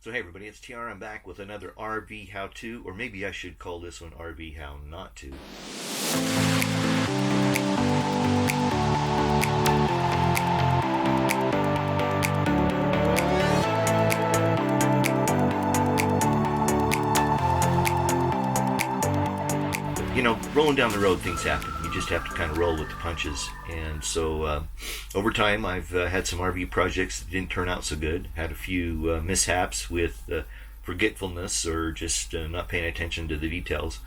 So hey everybody, it's TR. I'm back with another RV how-to, or maybe I should call this one RV how not to. You know, rolling down the road, things happen. You just have to kind of roll with the punches. And so over time, I've had some RV projects that didn't turn out so good. Had a few mishaps with forgetfulness or just not paying attention to the details.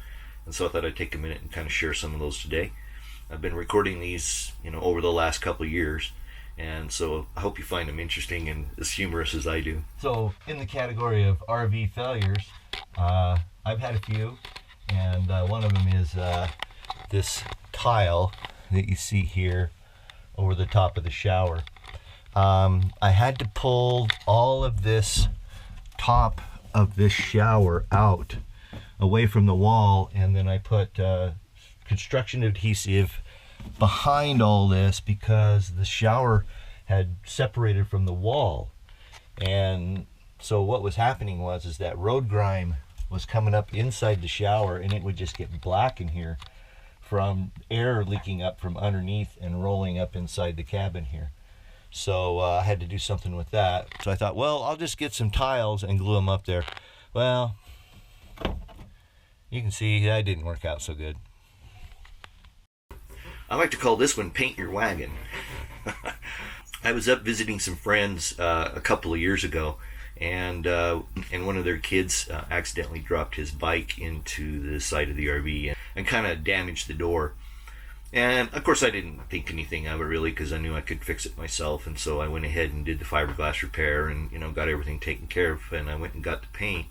And so I thought I'd take a minute and kind of share some of those today. I've been recording these, over the last couple of years. And so I hope you find them interesting and as humorous as I do. So in the category of RV failures, I've had a few. And one of them is this tile that you see here over the top of the shower. I had to pull all of this top of this shower out away from the wall, and then I put construction adhesive behind all this because the shower had separated from the wall. And so what was happening was that road grime was coming up inside the shower, and it would just get black in here from air leaking up from underneath and rolling up inside the cabin here. So I had to do something with that. So I thought, well, I'll just get some tiles and glue them up there. Well, you can see that didn't work out so good. I like to call this one Paint Your Wagon. I was up visiting some friends a couple of years ago, and one of their kids accidentally dropped his bike into the side of the RV and kind of damaged the door. And of course I didn't think anything of it really, because I knew I could fix it myself. And so I went ahead and did the fiberglass repair and got everything taken care of, and I went and got the paint.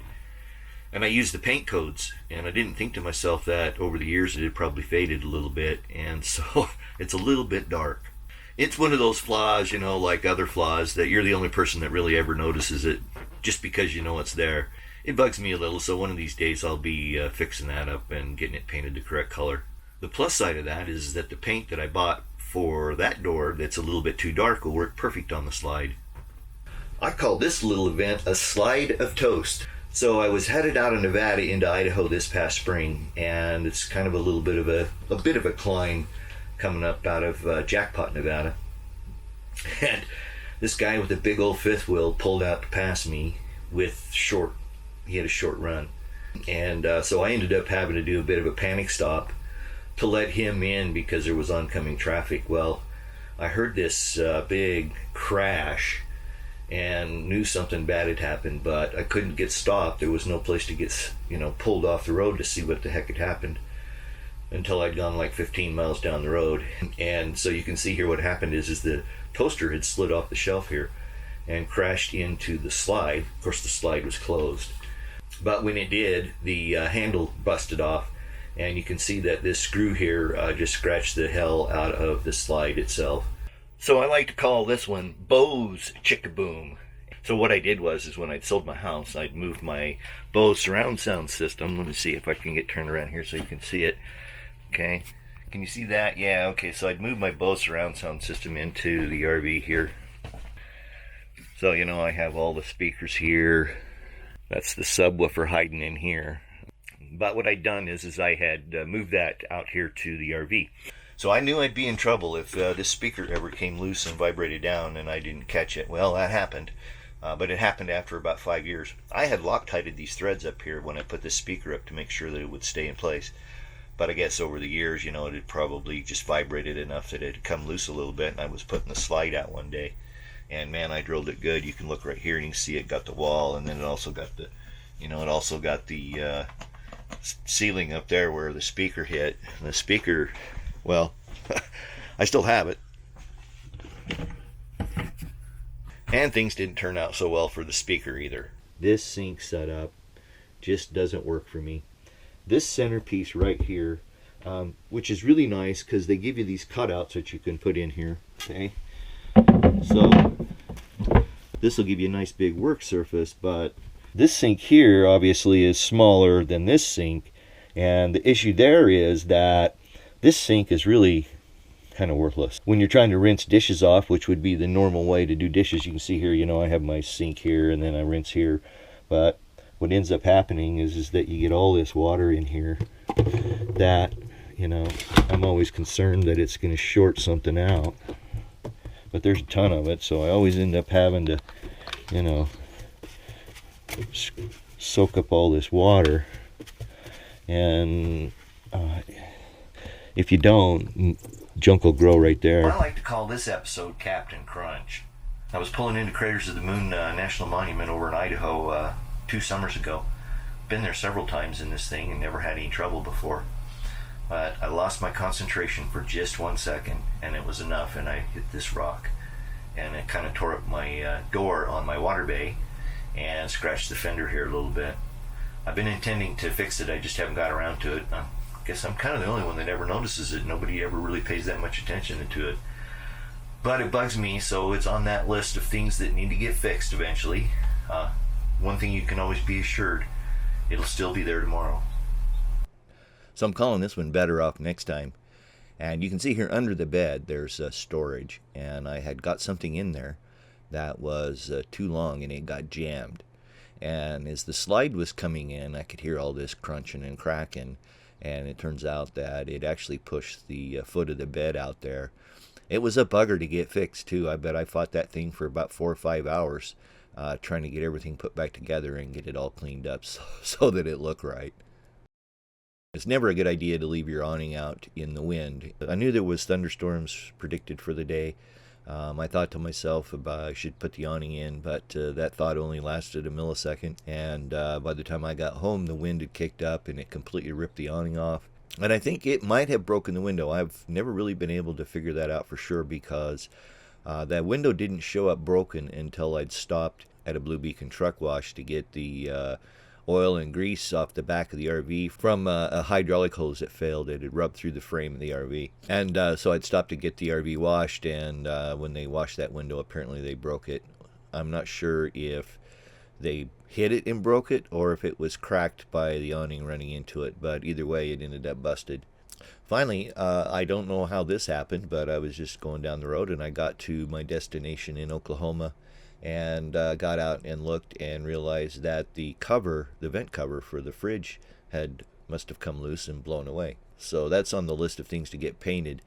And I used the paint codes, and I didn't think to myself that over the years it had probably faded a little bit, and so it's a little bit dark. It's one of those flaws, like other flaws, that you're the only person that really ever notices it just because you know it's there. It bugs me a little, so one of these days I'll be fixing that up and getting it painted the correct color. The plus side of that is that the paint that I bought for that door that's a little bit too dark will work perfect on the slide. I call this little event a slide of toast. So I was headed out of Nevada into Idaho this past spring, and it's kind of a little bit of a climb coming up out of Jackpot, Nevada. And this guy with a big old fifth wheel pulled out to pass me he had a short run. And so I ended up having to do a bit of a panic stop to let him in because there was oncoming traffic. Well, I heard this big crash and knew something bad had happened, but I couldn't get stopped. There was no place to get, pulled off the road to see what the heck had happened until I'd gone like 15 miles down the road. And so you can see here what happened is the toaster had slid off the shelf here and crashed into the slide. Of course, the slide was closed. But when it did, the handle busted off, and you can see that this screw here just scratched the hell out of the slide itself. So I like to call this one Bose Chickaboom. So what I did was when I'd sold my house, I'd moved my Bose surround sound system. Let me see if I can get turned around here so you can see it. Okay, can you see that? Yeah, okay, so I'd moved my Bose surround sound system into the RV here. So, I have all the speakers here. That's the subwoofer hiding in here. But what I'd done is I had moved that out here to the RV. So I knew I'd be in trouble if this speaker ever came loose and vibrated down and I didn't catch it. Well, that happened. But it happened after about 5 years. I had Loctited these threads up here when I put this speaker up to make sure that it would stay in place. But I guess over the years, it had probably just vibrated enough that it had come loose a little bit, and I was putting the slide out one day. And man, I drilled it good. You can look right here and you can see it got the wall, and then it also got the, ceiling up there where the speaker hit. And the speaker, well, I still have it. And things didn't turn out so well for the speaker either. This sink setup just doesn't work for me. This centerpiece right here, which is really nice because they give you these cutouts that you can put in here. Okay, so this will give you a nice big work surface, but this sink here obviously is smaller than this sink, and the issue there is that this sink is really kind of worthless. When you're trying to rinse dishes off, which would be the normal way to do dishes, you can see here, I have my sink here and then I rinse here. But what ends up happening is that you get all this water in here that, you know, I'm always concerned that it's going to short something out. But there's a ton of it, so I always end up having to, you know, soak up all this water. And if you don't, junk will grow right there. I like to call this episode Captain Crunch. I was pulling into Craters of the Moon National Monument over in Idaho 2 summers ago. Been there several times in this thing and never had any trouble before. But I lost my concentration for just 1 second, and it was enough, and I hit this rock. And it kind of tore up my door on my water bay and scratched the fender here a little bit. I've been intending to fix it, I just haven't got around to it. I guess I'm kind of the only one that ever notices it. Nobody ever really pays that much attention to it. But it bugs me, so it's on that list of things that need to get fixed eventually. One thing you can always be assured, it'll still be there tomorrow. So I'm calling this one Better Off Next Time. And you can see here under the bed there's storage, and I had got something in there that was too long and it got jammed. And as the slide was coming in, I could hear all this crunching and cracking, and it turns out that it actually pushed the foot of the bed out there. It was a bugger to get fixed too. I bet I fought that thing for about 4 or 5 hours trying to get everything put back together and get it all cleaned up so that it looked right. It's never a good idea to leave your awning out in the wind. I knew there was thunderstorms predicted for the day. I thought to myself I should put the awning in, but that thought only lasted a millisecond. And by the time I got home, the wind had kicked up and it completely ripped the awning off. And I think it might have broken the window. I've never really been able to figure that out for sure, because that window didn't show up broken until I'd stopped at a Blue Beacon truck wash to get the oil and grease off the back of the RV from a hydraulic hose that failed. It had rubbed through the frame of the RV. And so I'd stopped to get the RV washed, and when they washed that window, apparently they broke it. I'm not sure if they hit it and broke it, or if it was cracked by the awning running into it, but either way it ended up busted. Finally, I don't know how this happened, but I was just going down the road and I got to my destination in Oklahoma, and got out and looked and realized that the vent cover for the fridge must have come loose and blown away. So that's on the list of things to get painted.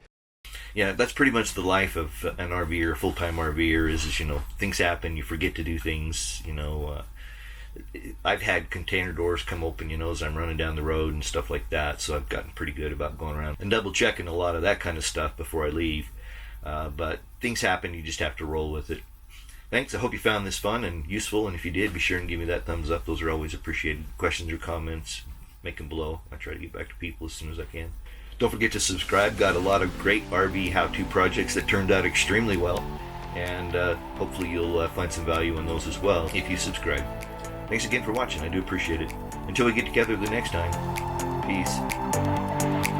Yeah, that's pretty much the life of an RVer, a full-time RVer, is you know, things happen, you forget to do things, you know. I've had container doors come open, you know, as I'm running down the road and stuff like that, so I've gotten pretty good about going around and double-checking a lot of that kind of stuff before I leave. But things happen, you just have to roll with it. Thanks, I hope you found this fun and useful, and if you did, be sure and give me that thumbs up. Those are always appreciated. Questions or comments, make them below. I try to get back to people as soon as I can. Don't forget to subscribe. Got a lot of great RV how-to projects that turned out extremely well, and hopefully you'll find some value in those as well if you subscribe. Thanks again for watching. I do appreciate it. Until we get together the next time, peace.